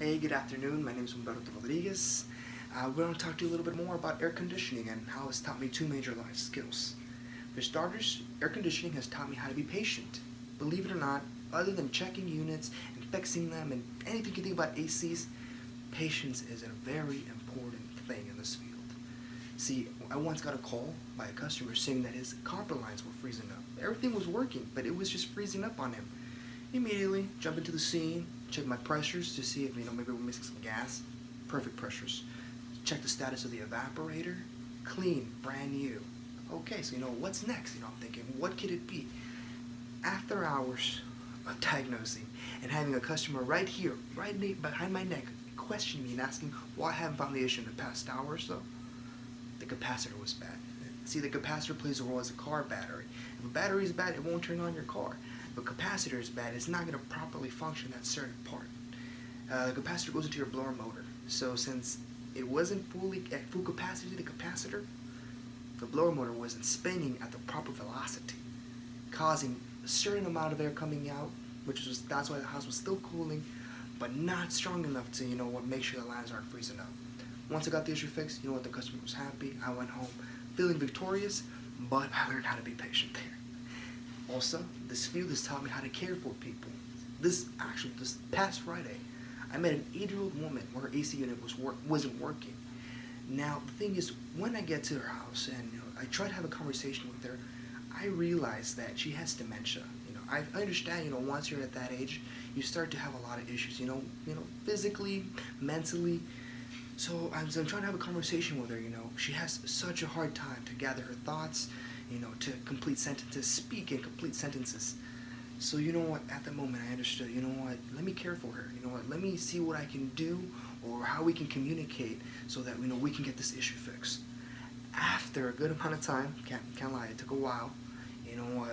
Hey, good afternoon. My name is Humberto Rodriguez. We're going to talk to you a little bit more about air conditioning and how it's taught me two major life skills. For starters, air conditioning has taught me how to be patient. Believe it or not, other than checking units and fixing them and anything you think about ACs, patience is a very important thing in this field. See, I once got a call by a customer saying that his copper lines were freezing up. Everything was working, but it was just freezing up on him. Immediately jump into the scene, check my pressures to see if maybe we're missing some gas. Perfect pressures. Check the status of the evaporator. Clean, brand new. Okay, so what's next? I'm thinking, what could it be? After hours of diagnosing and having a customer right here, behind my neck, questioning me and asking why I haven't found the issue in the past hour or so, the capacitor was bad. See, the capacitor plays a role as a car battery. If a battery is bad, it won't turn on your car. If a capacitor is bad, it's not going to properly function that certain part. The capacitor goes into your blower motor. So since it wasn't fully at full capacity, the blower motor wasn't spinning at the proper velocity, causing a certain amount of air coming out, that's why the house was still cooling, but not strong enough to make sure the lines aren't freezing up. Once I got the issue fixed, the customer was happy. I went home feeling victorious, but I learned how to be patient there. Also, this field has taught me how to care for people. This past Friday, I met an 8-year-old woman where her AC unit wasn't working. Now, the thing is, when I get to her house and I try to have a conversation with her, I realize that she has dementia. I understand, once you're at that age, you start to have a lot of issues, physically, mentally. So I'm trying to have a conversation with her, she has such a hard time to gather her thoughts, to complete sentences, speak in complete sentences. So at the moment I understood, let me care for her, let me see what I can do or how we can communicate so that, we can get this issue fixed. After a good amount of time, can't lie, it took a while,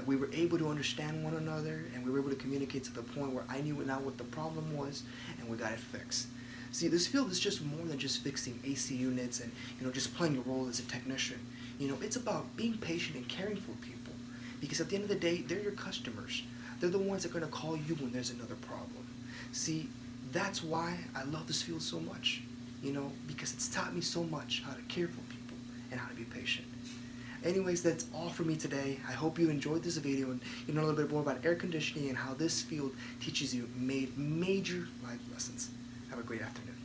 we were able to understand one another and we were able to communicate to the point where I knew now what the problem was and we got it fixed. See, this field is just more than just fixing AC units and, just playing a role as a technician. It's about being patient and caring for people. Because at the end of the day, they're your customers. They're the ones that are going to call you when there's another problem. See, that's why I love this field so much. Because it's taught me so much how to care for people and how to be patient. Anyways, that's all for me today. I hope you enjoyed this video and you know a little bit more about air conditioning and how this field teaches you major life lessons. Have a great afternoon.